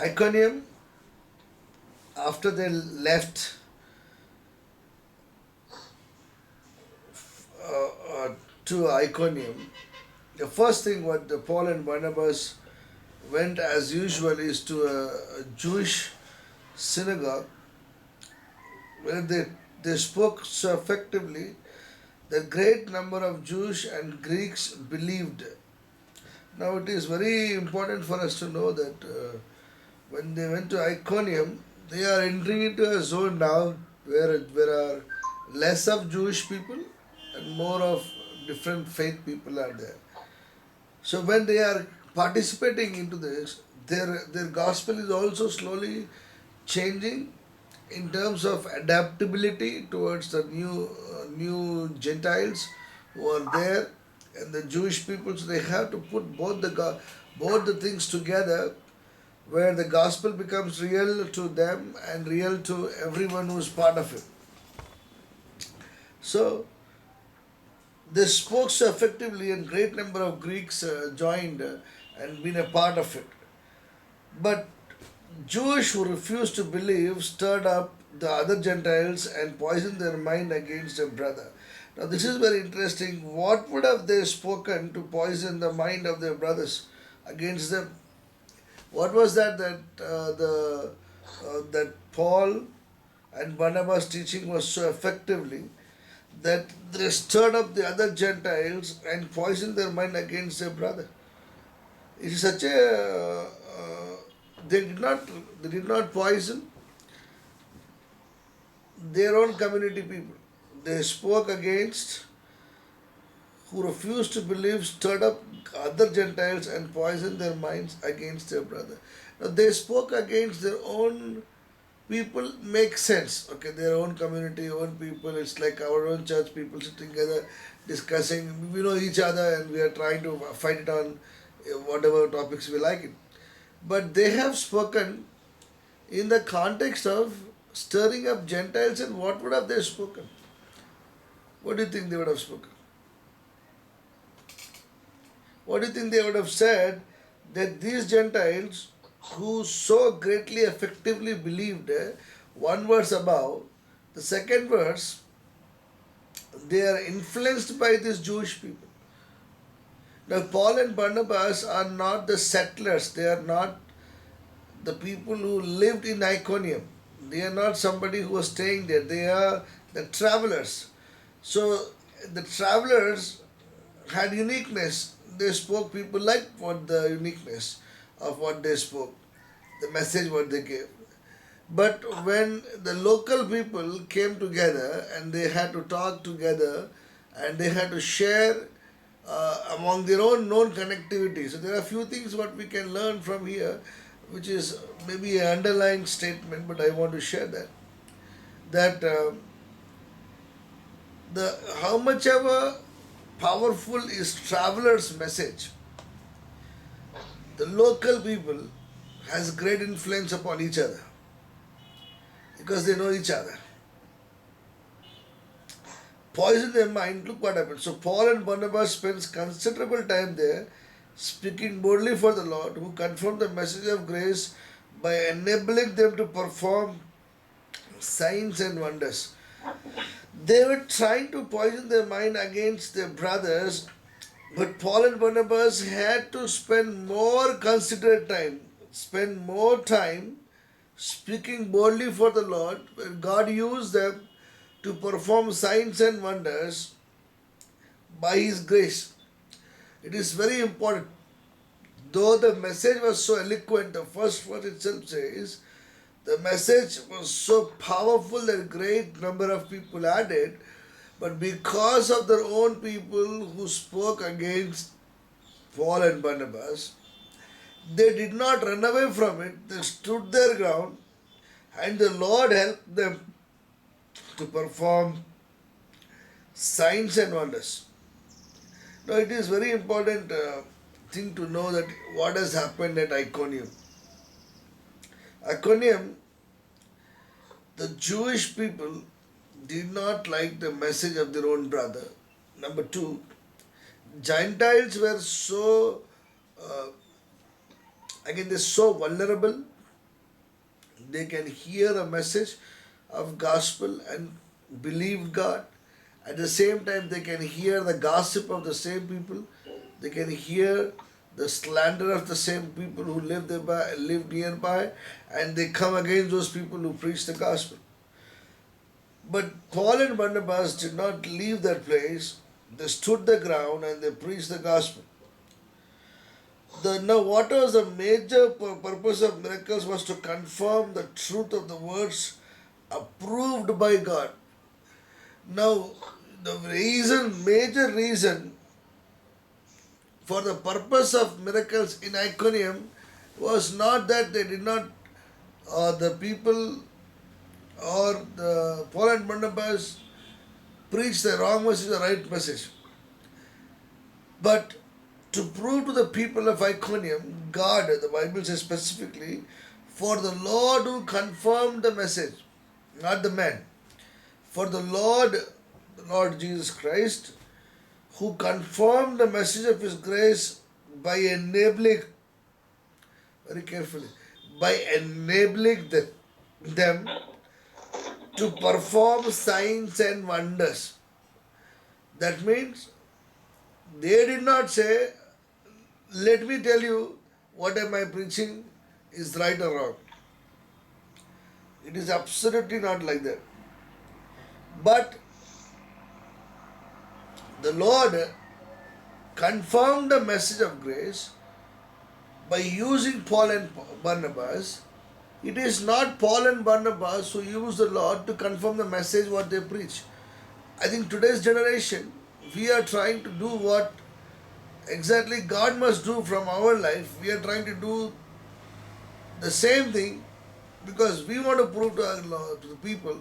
Iconium, after they left to Iconium, the first thing what the Paul and Barnabas went as usual is to a Jewish synagogue where they spoke so effectively that great number of Jews and Greeks believed. Now it is very important for us to know that when they went to Iconium, they are entering into a zone now where there are less of Jewish people and more of different faith people are there. So when they are participating into this, their gospel is also slowly changing in terms of adaptability towards the new Gentiles who are there and the Jewish people. So they have to put both the things together, where the gospel becomes real to them and real to everyone who is part of it. So they spoke so effectively, and great number of Greeks joined and been a part of it. But Jewish who refused to believe stirred up the other Gentiles and poisoned their mind against their brother. Now, this is very interesting. What would have they spoken to poison the mind of their brothers against them? What was that Paul and Barnabas teaching was so effectively that they stirred up the other Gentiles and poisoned their mind against their brother. It is such a they did not poison their own community people. They spoke against who refused to believe, stirred up other Gentiles and poisoned their minds against their brother. Now they spoke against their own people, makes sense. Okay, their own community, own people. It's like our own church people sitting together discussing. We know each other and we are trying to fight it on whatever topics we like it. But they have spoken in the context of stirring up Gentiles, and what would have they spoken? What do you think they would have spoken? What do you think they would have said that these Gentiles who so greatly effectively believed, one verse above, the second verse, they are influenced by these Jewish people. Now, Paul and Barnabas are not the settlers, they are not the people who lived in Iconium. They are not somebody who was staying there, they are the travelers. So, the travelers had uniqueness. They spoke, people liked what the uniqueness of what they spoke, the message what they gave. But when the local people came together and they had to talk together and they had to share among their own known connectivity. So there are a few things what we can learn from here, which is maybe an underlying statement, but I want to share that. That the how much ever powerful is traveler's message, the local people has great influence upon each other because they know each other. Poison their mind, look what happened. So Paul and Barnabas spends considerable time there speaking boldly for the Lord, who confirmed the message of grace by enabling them to perform signs and wonders. They were trying to poison their mind against their brothers, but Paul and Barnabas had to spend more considerate time, spend more time speaking boldly for the Lord, where God used them to perform signs and wonders by His grace. It is very important. Though the message was so eloquent, the first verse itself says, the message was so powerful that a great number of people added, but because of their own people who spoke against Paul and Barnabas, they did not run away from it. They stood their ground, and the Lord helped them to perform signs and wonders. Now, it is very important thing to know that what has happened at Iconium. Iconium, the Jewish people did not like the message of their own brother. Number two, Gentiles were so, again, they're so vulnerable. they can hear a message of gospel and believe God. At the same time, they can hear the gossip of the same people. They can hear the slander of the same people who live nearby, and they come against those people who preach the gospel. But Paul and Barnabas did not leave that place. They stood the ground and they preached the gospel. Now, what was the major purpose of miracles was to confirm the truth of the words approved by God. Now, the major reason for the purpose of miracles in Iconium was not that they did not, the people or the Paul and Barnabas preached the wrong message, the right message. But to prove to the people of Iconium, God, the Bible says specifically, for the Lord who confirmed the message, not the man. For the Lord Jesus Christ, who confirmed the message of His grace by enabling, very carefully, by enabling them to perform signs and wonders. That means they did not say, let me tell you what am I preaching is right or wrong. It is absolutely not like that. But the Lord confirmed the message of grace by using Paul and Barnabas. It is not Paul and Barnabas who use the Lord to confirm the message what they preach. I think today's generation, we are trying to do what exactly God must do from our life. We are trying to do the same thing because we want to prove to the people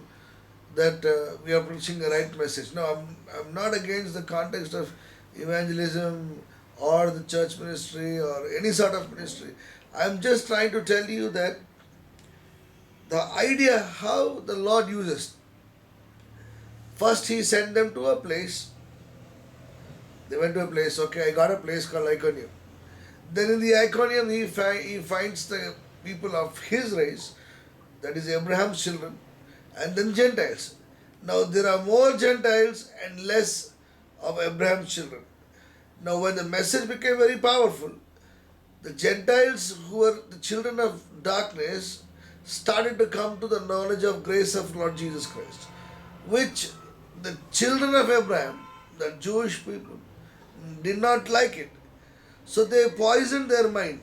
that we are preaching the right message. No, I'm not against the context of evangelism or the church ministry or any sort of ministry. I'm just trying to tell you that the idea how the Lord uses. First, He sent them to a place. They went to a place. Okay, I got a place called Iconium. Then in the Iconium, he finds the people of his race, that is Abraham's children, and then Gentiles. Now there are more Gentiles and less of Abraham's children. Now when the message became very powerful, the Gentiles who were the children of darkness started to come to the knowledge of grace of Lord Jesus Christ, which the children of Abraham, the Jewish people, did not like it. So they poisoned their mind.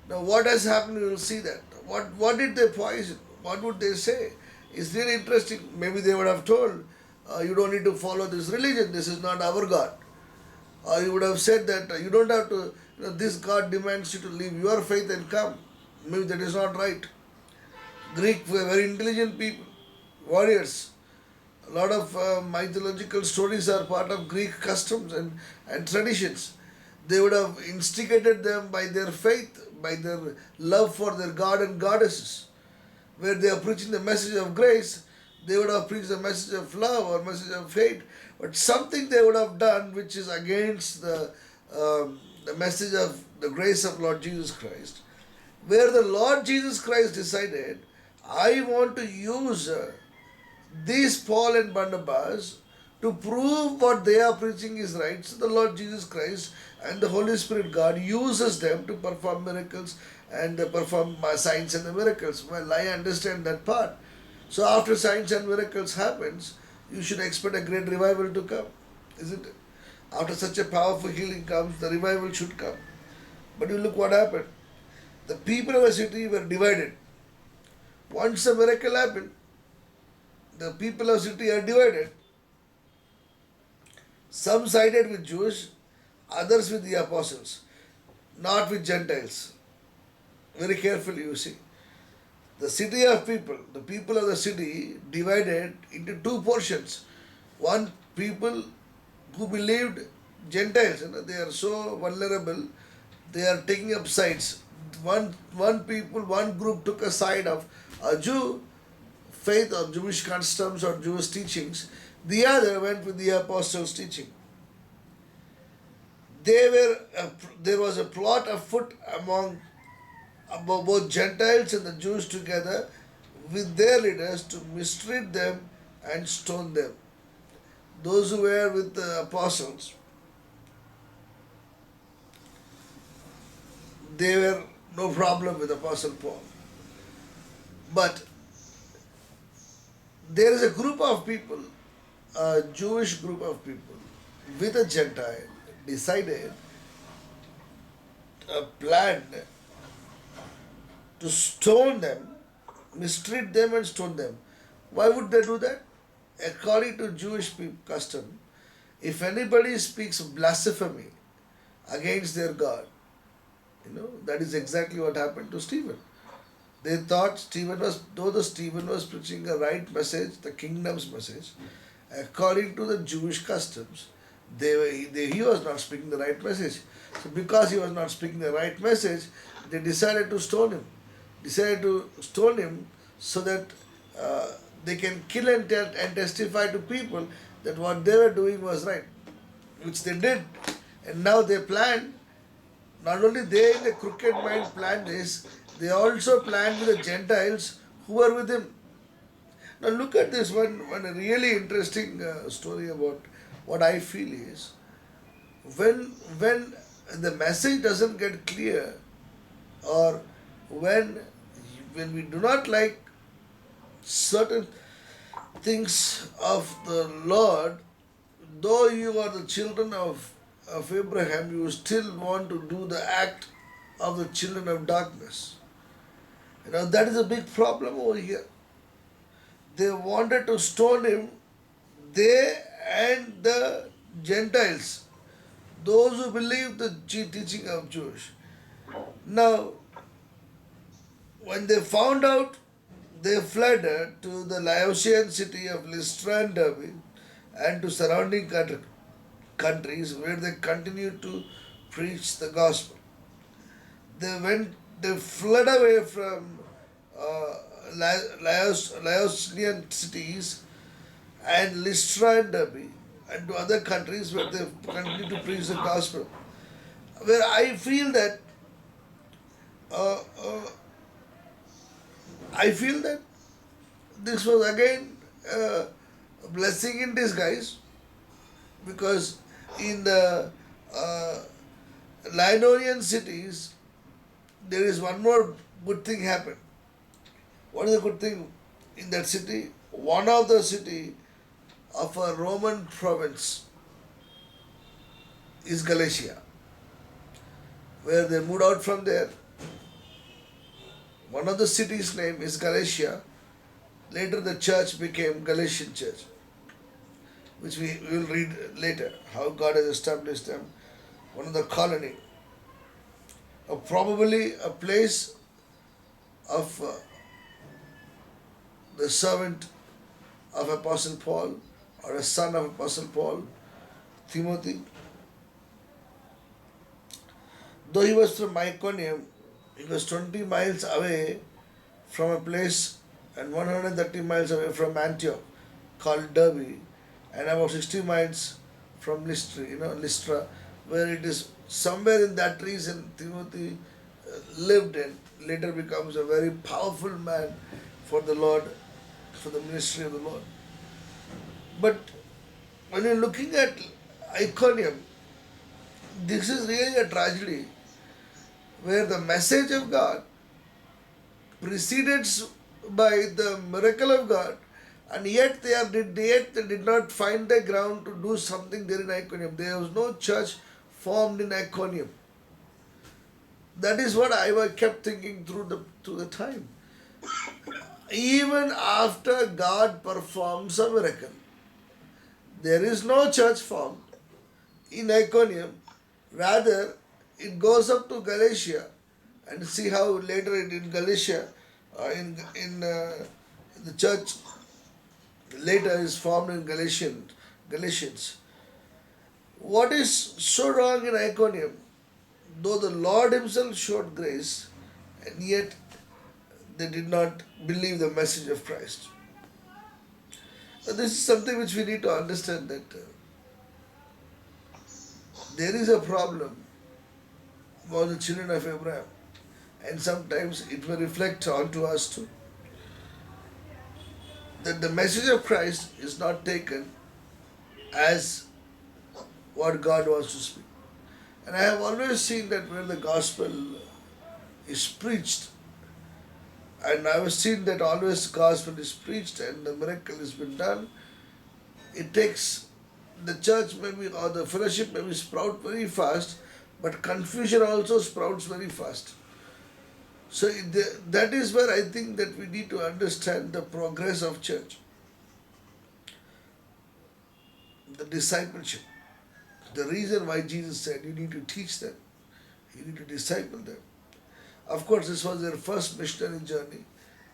Now what has happened, you will see that. What did they poison? What would they say? It's really interesting. Maybe they would have told, you don't need to follow this religion, this is not our God. Or you would have said that you don't have to, this God demands you to leave your faith and come. Maybe that is not right. Greek were very intelligent people, warriors. A lot of mythological stories are part of Greek customs and traditions. They would have instigated them by their faith, by their love for their god and goddesses. Where they are preaching the message of grace, they would have preached the message of love or message of faith. But something they would have done which is against the message of the grace of Lord Jesus Christ. Where the Lord Jesus Christ decided, I want to use these Paul and Barnabas to prove what they are preaching is right. So the Lord Jesus Christ and the Holy Spirit God uses them to perform miracles and perform signs and the miracles. Well, I understand that part. So after signs and miracles happens, you should expect a great revival to come, isn't it? After such a powerful healing comes, the revival should come. But you look what happened. The people of the city were divided. Once the miracle happened, the people of the city are divided. Some sided with Jews, others with the apostles, not with Gentiles. Very carefully, you see. The city of people, the people of the city divided into two portions. One people who believed Gentiles, they are so vulnerable, they are taking up sides. One group took a side of a Jew faith or Jewish customs or Jewish teachings. The other went with the apostles' teaching. There was a plot afoot among both Gentiles and the Jews together with their leaders to mistreat them and stone them. Those who were with the apostles, they were no problem with Apostle Paul. But there is a group of people, a Jewish group of people, with a Gentile, decided, planned to stone them, mistreat them, and stone them. Why would they do that? According to Jewish custom, if anybody speaks blasphemy against their God, that is exactly what happened to Stephen. They thought though the Stephen was preaching a right message, the kingdom's message, according to the Jewish customs, he was not speaking the right message. So because he was not speaking the right message, they decided to stone him. So that they can kill and testify to people that what they were doing was right, which they did. And now they planned, not only they in the crooked mind planned this, they also planned with the Gentiles who were with him. Now look at this one really interesting story about what I feel is when the message doesn't get clear, or when we do not like certain things of the Lord, though you are the children of Abraham, you still want to do the act of the children of darkness. That is a big problem over here. They wanted to stone him, they and the Gentiles, those who believe the teaching of Jewish. Now, when they found out, they fled to the Laodicean city of Lystra and Derbe and to surrounding countries where they continued to preach the gospel. They fled away from Laodicean cities and Lystra and Derbe and to other countries where they continued to preach the gospel. Where I feel that uh, uh, this was again a blessing in disguise, because in the Lycaonian cities there is one more good thing happened. What is the good thing in that city? One of the city of a Roman province is Galatia, where they moved out from there. One of the cities' name is Galatia. Later the church became Galatian Church, which we will read later, how God has established them. One of the colony, probably a place of the servant of Apostle Paul, or a son of Apostle Paul, Timothy. Though he was from Iconium, he was 20 miles away from a place and 130 miles away from Antioch called Derbe, and about 60 miles from Lystra, where it is somewhere in that region Timothy lived and later becomes a very powerful man for the Lord, for the ministry of the Lord. But when you're looking at Iconium, this is really a tragedy where the message of God preceded by the miracle of God, and yet they did not find the ground to do something there in Iconium. There was no church formed in Iconium. That is what I kept thinking through the time. Even after God performs a miracle, there is no church formed in Iconium. Rather, it goes up to Galatia, and see how later in Galatia, in the church later is formed in Galatians. What is so wrong in Iconium? Though the Lord Himself showed grace, and yet they did not believe the message of Christ. So this is something which we need to understand, that there is a problem about the children of Abraham. and sometimes it will reflect onto us too. That the message of Christ is not taken as what God wants to speak. And I have always seen that when the gospel is preached, and I have seen that always gospel is preached and the miracle has been done, it takes the church maybe or the fellowship maybe sprout very fast, but confusion also sprouts very fast. So that is where I think that we need to understand the progress of church, the discipleship. The reason why Jesus said you need to teach them, you need to disciple them. Of course, this was their first missionary journey.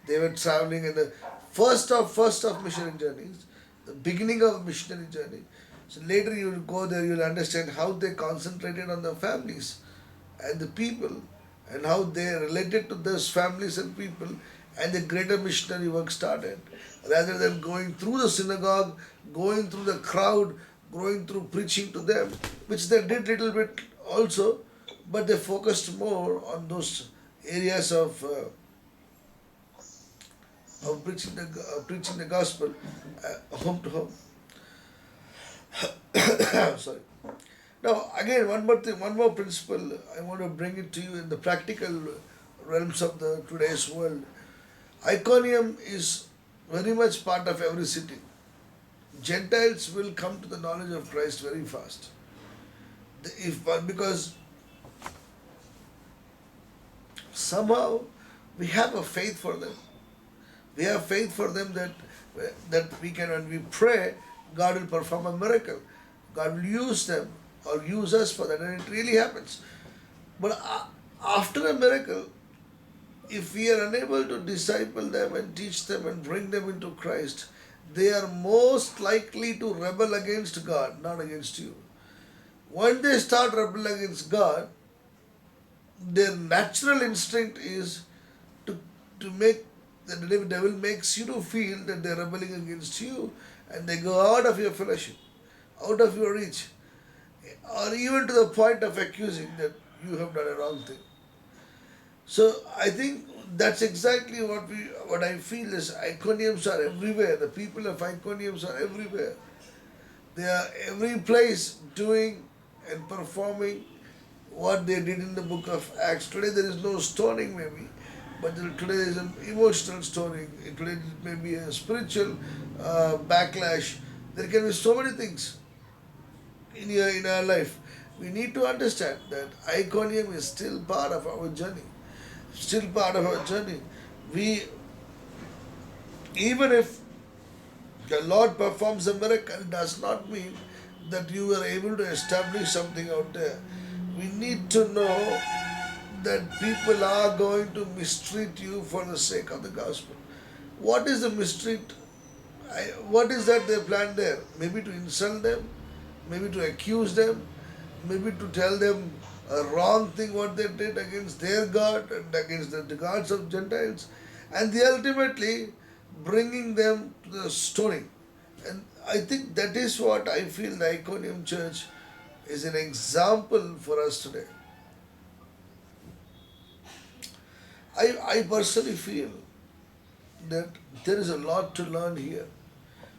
They were traveling in the first of missionary journeys, the beginning of missionary journey. So later you will go there, you will understand how they concentrated on the families and the people and how they related to those families and people, and the greater missionary work started. Rather than going through the synagogue, going through the crowd, going through preaching to them, which they did little bit also, but they focused more on those areas of preaching the gospel home to home. Sorry. Now, again, one more thing, one more principle I want to bring it to you in the practical realms of the today's world. Iconium is very much part of every city. Gentiles will come to the knowledge of Christ very fast. Because somehow we have a faith for them. We have faith for them that we can, when we pray, God will perform a miracle. God will use them or use us for that, and it really happens. But after a miracle, if we are unable to disciple them and teach them and bring them into Christ, they are most likely to rebel against God, not against you. When they start rebelling against God, their natural instinct is to, to make the devil makes you to feel that they're rebelling against you, and they go out of your fellowship, out of your reach, or even to the point of accusing that you have done a wrong thing. So I think that's exactly what I feel is Iconiums are everywhere. The people of Iconiums are everywhere. They are every place doing and performing what they did in the book of Acts. Today there is no stoning maybe, but today there is an emotional stoning. Today it may be a spiritual backlash. There can be so many things in our life. We need to understand that Iconium is still part of our journey. Still part of our journey. We, even if the Lord performs a miracle, does not mean that you are able to establish something out there. We need to know that people are going to mistreat you for the sake of the gospel. What is the mistreat? What is that they plan there? Maybe to insult them, maybe to accuse them, maybe to tell them a wrong thing what they did against their God and against the gods of Gentiles, and they ultimately bringing them to the stoning. And I think that is what I feel the Iconium Church is an example for us today. I personally feel that there is a lot to learn here.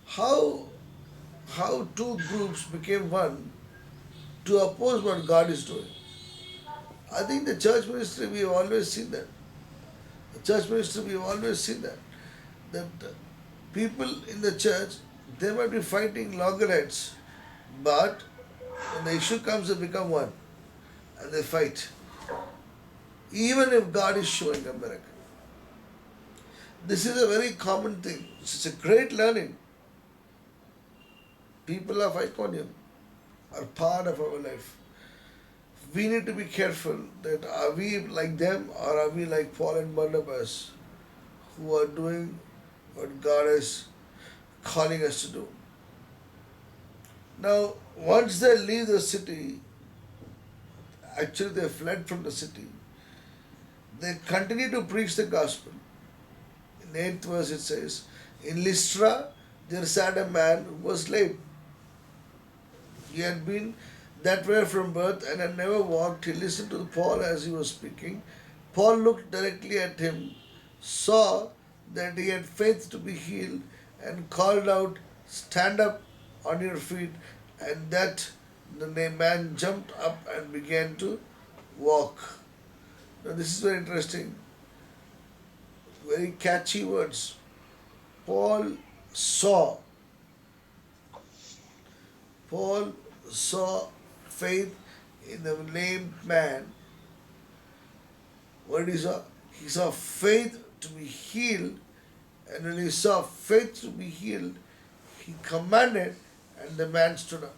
How two groups became one to oppose what God is doing. I think the church ministry we have always seen that. The church ministry we have always seen that. That people in the church they might be fighting loggerheads, but when the issue comes they become one and they fight. Even if God is showing a miracle. This is a very common thing. It's a great learning. People of Iconium are part of our life. We need to be careful that are we like them or are we like Paul and Barnabas who are doing what God is calling us to do. Now, once they leave the city, actually they fled from the city, they continue to preach the gospel. In 8th verse it says, in Lystra there sat a man who was lame. He had been that way from birth and had never walked. He listened to Paul as he was speaking, Paul looked directly at him, saw that he had faith to be healed, and called out, "Stand up on your feet." And that the man jumped up and began to walk. Now, this is very interesting, very catchy words. Paul saw, Paul saw faith in the lame man. What did he saw? He saw faith to be healed, and when he saw faith to be healed, he commanded, and the man stood up.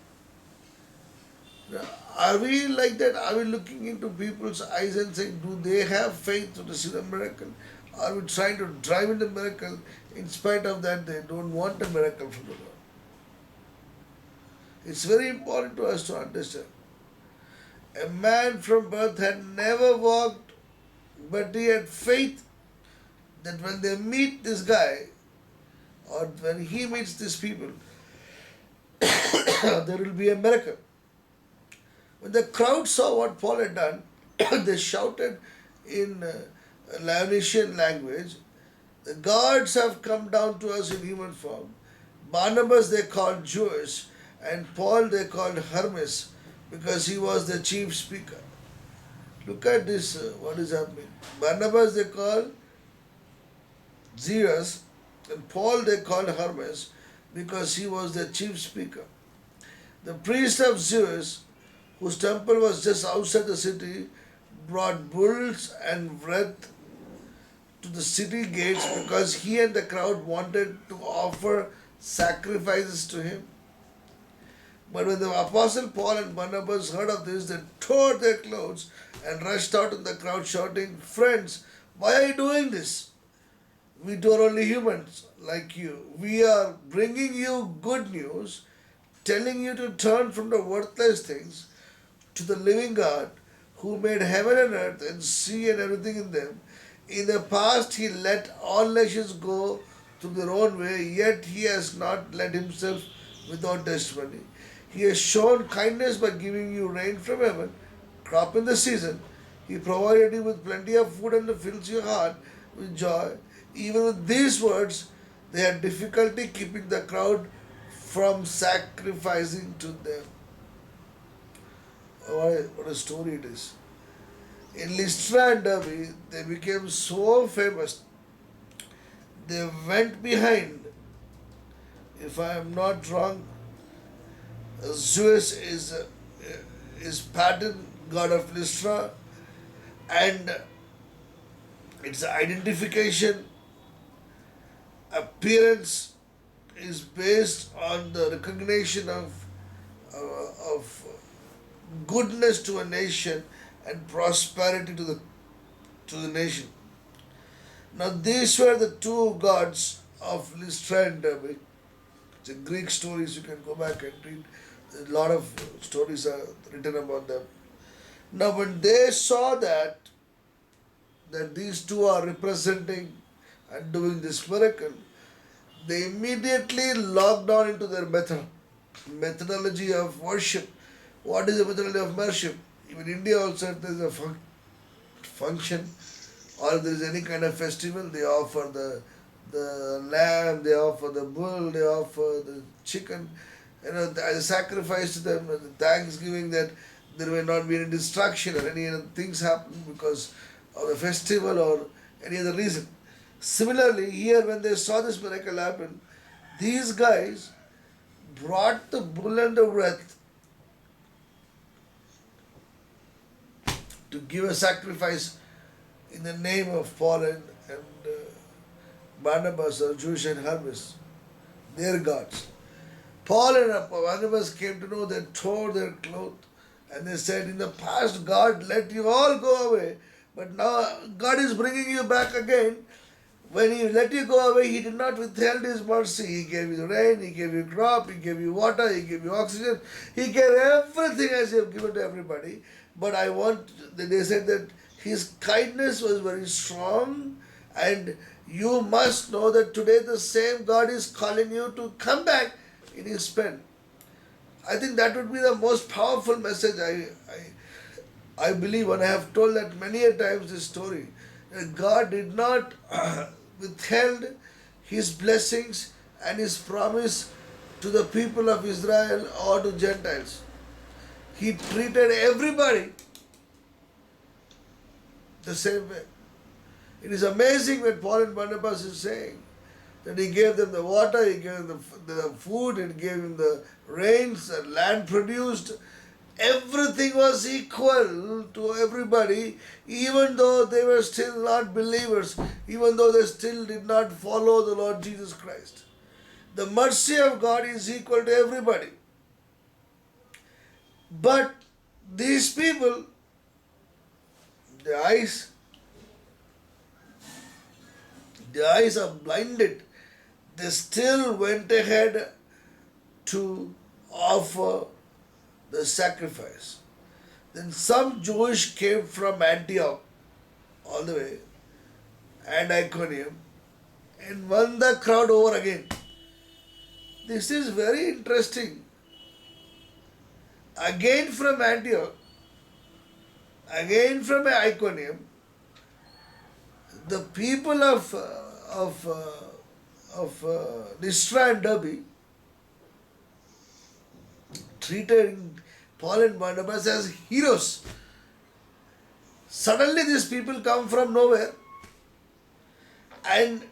Now, are we like that? Are we looking into people's eyes and saying, do they have faith to receive a miracle? Are we trying to drive in the miracle? In spite of that, they don't want a miracle from the Lord. It's very important to us to understand. A man from birth had never walked, but he had faith that when they meet this guy, or when he meets these people, there will be a miracle. When the crowd saw what Paul had done, they shouted in Lyonesian language, "The gods have come down to us in human form." Barnabas they called Jewish, and Paul they called Hermes, because he was the chief speaker. Look at this, what is happening. Barnabas they called Zeus, and Paul they called Hermes, because he was the chief speaker. The priest of Zeus, whose temple was just outside the city, brought bulls and wreaths to the city gates because he and the crowd wanted to offer sacrifices to him. But when the apostle Paul and Barnabas heard of this, they tore their clothes and rushed out in the crowd shouting, "Friends, why are you doing this? We too are only humans like you. We are bringing you good news, telling you to turn from the worthless things to the living God who made heaven and earth and sea and everything in them. In the past, he let all nations go through their own way, yet he has not let himself without testimony. He has shown kindness by giving you rain from heaven, crop in the season. He provided you with plenty of food and fills your heart with joy." Even with these words, they had difficulty keeping the crowd from sacrificing to them. What a story it is. In Lystra and Derbe, they became so famous. They went behind. If I am not wrong, Zeus is pattern god of Lystra, and its identification, appearance is based on the recognition of goodness to a nation and prosperity to the nation. Now these were the two gods of Lystra and Derbe. The Greek stories, you can go back and read. A lot of stories are written about them. Now when they saw that these two are representing and doing this miracle, they immediately locked on into their methodology of worship. What is the methodology of worship? Even in India also, if there is a function or if there is any kind of festival, they offer the lamb, they offer the bull, they offer the chicken, as a sacrifice to them, as a thanksgiving that there may not be any destruction or any other things happen because of the festival or any other reason. Similarly, here when they saw this miracle happen, these guys brought the bull and the wreath to give a sacrifice in the name of Paul and Barnabas, or Jewish and Hermes, their gods. Paul and Barnabas came to know they tore their clothes, and they said, "In the past God let you all go away, but now God is bringing you back again. When He let you go away, He did not withhold His mercy. He gave you rain, He gave you crop, He gave you water, He gave you oxygen, He gave everything as He has given to everybody. But they said that His kindness was very strong, and you must know that today the same God is calling you to come back in His pen." I think that would be the most powerful message I believe, and I have told that many a times this story, that God did not withheld His blessings and His promise to the people of Israel or to Gentiles. He treated everybody the same way. It is amazing when Paul and Barnabas is saying that he gave them the water, he gave them the food, he gave them the rains, the land produced. Everything was equal to everybody, even though they were still not believers, even though they still did not follow the Lord Jesus Christ. The mercy of God is equal to everybody. But these people, their eyes are blinded. They still went ahead to offer the sacrifice. Then some Jewish came from Antioch all the way and Iconium and won the crowd over again. This is very interesting. Again from Antioch, again from Iconium, the people of Lystra and Derbe treated Paul and Barnabas as heroes. Suddenly these people come from nowhere, and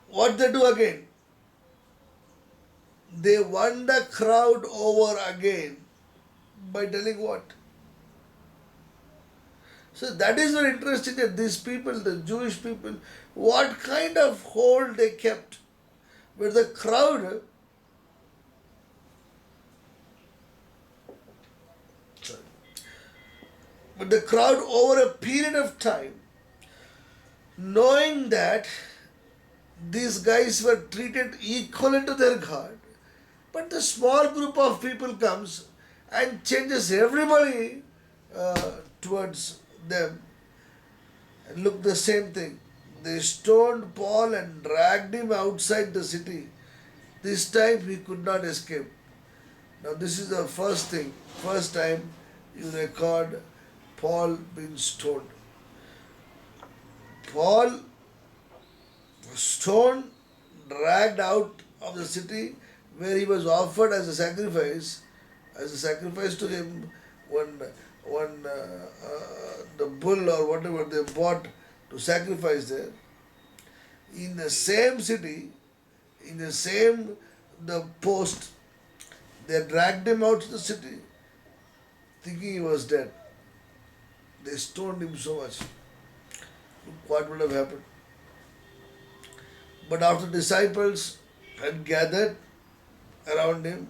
what they do again? They won the crowd over again by telling what? So that is very interesting that these people, the Jewish people, what kind of hold they kept, where the crowd, over a period of time, knowing that these guys were treated equivalent to their God, but the small group of people comes and changes everybody towards them. And look, the same thing. They stoned Paul and dragged him outside the city. This time he could not escape. Now this is the first time you record Paul being stoned. Paul was stoned, dragged out of the city where he was offered as a sacrifice to him when the bull or whatever they bought to sacrifice there. In the same city, in the post, they dragged him out of the city thinking he was dead. They stoned him so much. Look what would have happened. But after disciples had gathered around him,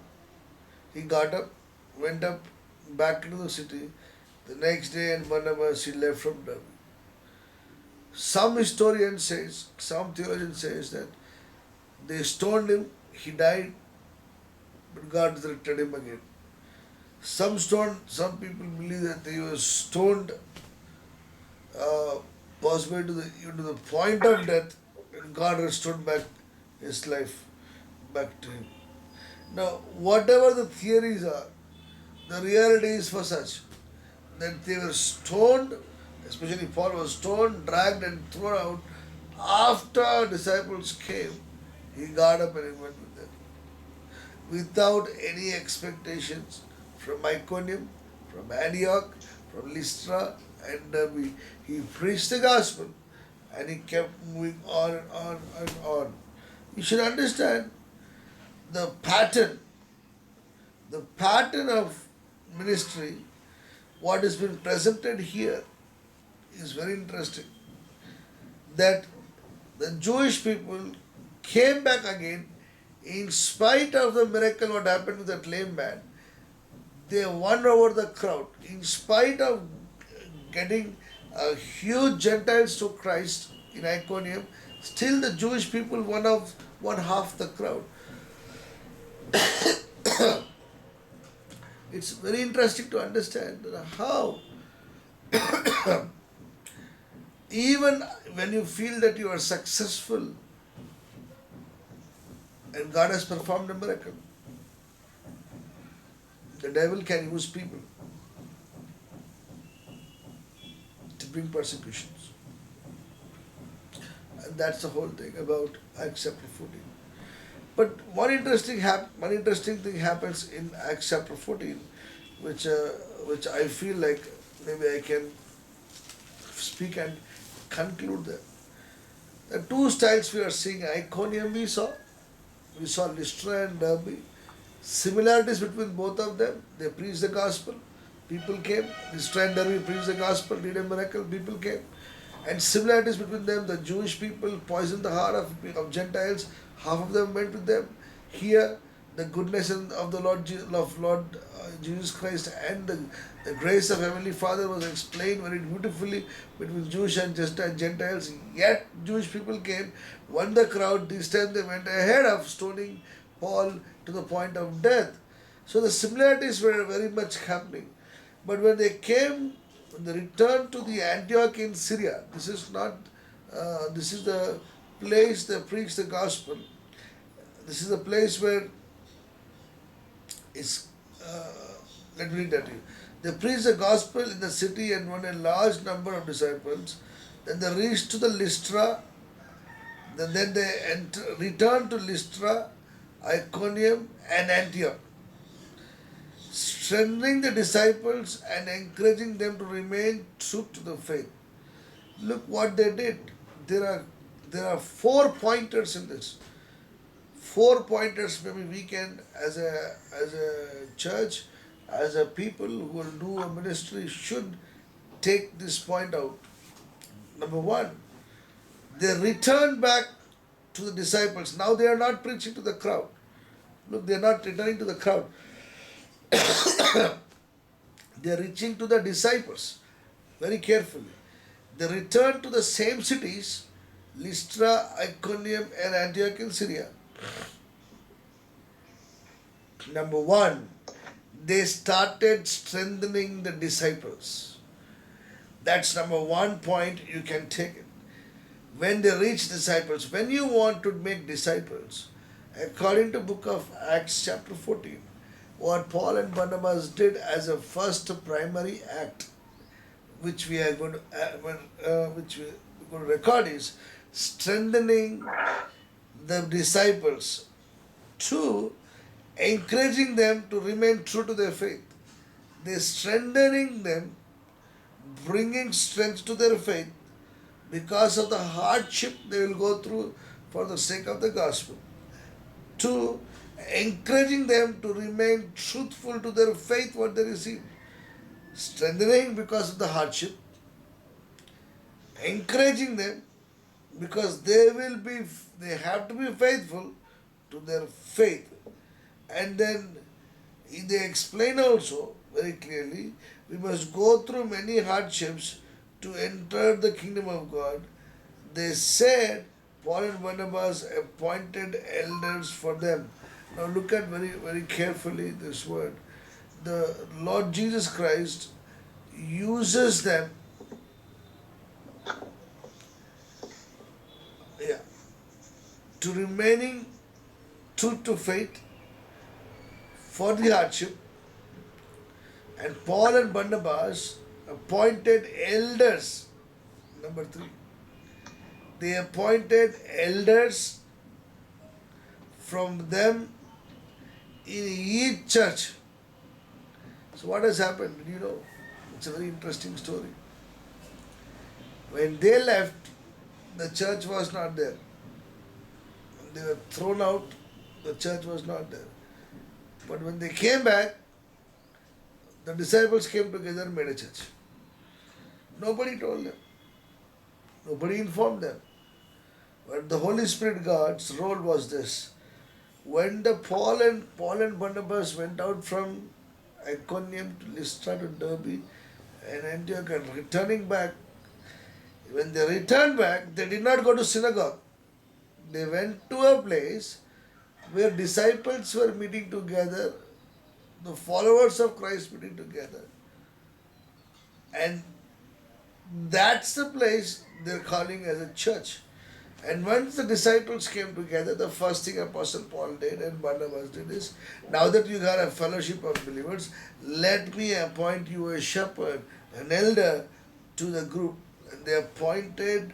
he got up, went up back into the city. The next day in Barnabas he left from Derbe. Some theologian says that they stoned him, he died, but God resurrected him again. Some people believe that he was stoned possibly even to the point of death, and God restored back his life back to him. Now, whatever the theories are, the reality is for such that they were stoned, especially Paul was stoned, dragged, and thrown out. After disciples came, he got up and he went with them without any expectations from Iconium, from Antioch, from Lystra and Derbe. He preached the gospel and he kept moving on and on and on. You should understand the pattern of ministry, what has been presented here is very interesting. That the Jewish people came back again in spite of the miracle what happened with that lame man. They won over the crowd in spite of getting a huge Gentiles to Christ in Iconium. Still the Jewish people won half the crowd. It's very interesting to understand how even when you feel that you are successful and God has performed a miracle, the devil can use people. to bring persecutions. And that's the whole thing about Acts chapter 14. But one interesting thing happens in Acts chapter 14, which which I feel like maybe I can speak and conclude that. The two styles we are seeing, Iconium we saw Lystra and Derbe. Similarities between both of them, they preached the gospel, people came. Lystra and Derbe preached the gospel, did a miracle, people came. And similarities between them, the Jewish people poisoned the heart of Gentiles, half of them went with them. Here, the goodness of the Lord Jesus Christ and the grace of Heavenly Father was explained very beautifully between Jewish and Gentiles. Yet Jewish people came, won the crowd. This time they went ahead of stoning Paul to the point of death. So the similarities were very much happening. But when they came, when they returned to the Antioch in Syria, this is not, this is the place they preach the gospel. This is the place where it's, let me read that to you. They preached the gospel in the city and won a large number of disciples. Then they reached to the Lystra. Then they returned to Lystra, Iconium, and Antioch, strengthening the disciples and encouraging them to remain true to the faith. Look what they did. There are 4 pointers in this. 4 pointers maybe we can as a church, as a people who will do a ministry should take this point out. Number one, they returned back to the disciples. Now they are not preaching to the crowd. Look, they are not returning to the crowd. They are reaching to the disciples very carefully. They returned to the same cities, Lystra, Iconium, and Antioch in Syria. Number one, they started strengthening the disciples. That's number 1 point you can take it. When they reach disciples, when you want to make disciples, according to book of Acts chapter 14, what Paul and Barnabas did as a first primary act, which we are going to record, is strengthening the disciples. 2, encouraging them to remain true to their faith. They strengthening them, bringing strength to their faith because of the hardship they will go through for the sake of the gospel. 2, encouraging them to remain truthful to their faith what they received. Strengthening because of the hardship, encouraging them because they have to be faithful to their faith. And then they explain also very clearly, we must go through many hardships to enter the kingdom of God. They said Paul and Barnabas appointed elders for them. Now look at very, very carefully this word. The Lord Jesus Christ uses them, to remaining true to faith for the hardship, and Paul and Barnabas appointed elders. Number 3, they appointed elders from them in each church. So what has happened? You know, it's a very interesting story. When they left, the church was not there. When they were thrown out, the church was not there. But when they came back, the disciples came together and made a church. Nobody told them. Nobody informed them. But the Holy Spirit God's role was this. When the Paul and Barnabas went out from Iconium to Lystra to Derbe and Antioch and returning back, when they returned back, they did not go to synagogue. They went to a place where disciples were meeting together, the followers of Christ meeting together. And that's the place they're calling as a church. And once the disciples came together, the first thing Apostle Paul did and Barnabas did is, now that you got a fellowship of believers, let me appoint you a shepherd, an elder, to the group. And they appointed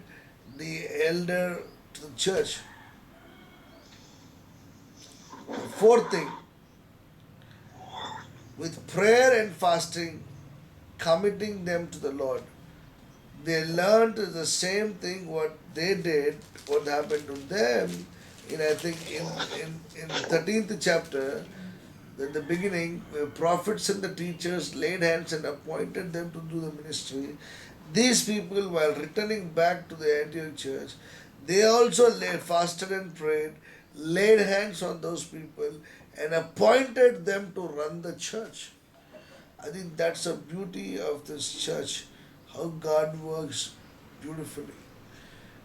the elder to the church. The fourth thing, with prayer and fasting, committing them to the Lord. They learned the same thing what they did, what happened to them in I think in 13th chapter, at the beginning, the prophets and the teachers laid hands and appointed them to do the ministry. These people, while returning back to the Antioch church, they also fasted and prayed, laid hands on those people, and appointed them to run the church. I think that's the beauty of this church, how God works beautifully.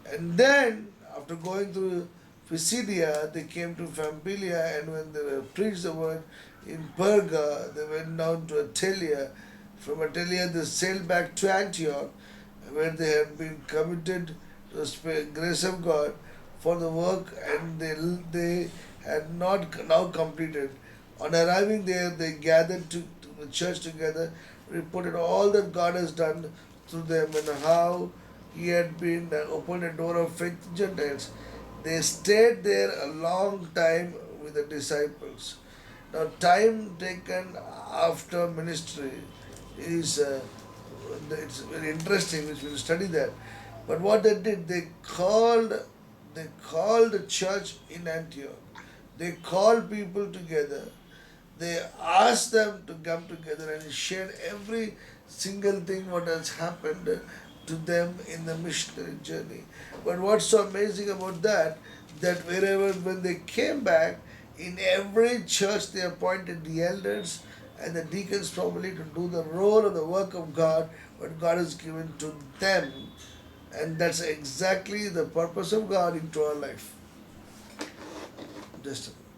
And then, after going through Pisidia, they came to Pamphylia, and when they preached the word in Perga, they went down to Attalia. From Attalia, they sailed back to Antioch, where they had been committed to the grace of God for the work, and they had not now completed. On arriving there, they gathered to the church together, reported all that God has done through them and how He had been opened a door of faith to Gentiles. They stayed there a long time with the disciples. Now, time taken after ministry is it's very interesting, which we'll study that. But what they did, they called the church in Antioch. They called people together. They asked them to come together and share every single thing what has happened to them in the missionary journey. But what's so amazing about that, that wherever when they came back, in every church they appointed the elders and the deacons probably to do the role of the work of God, what God has given to them. And that's exactly the purpose of God into our life. Just a minute.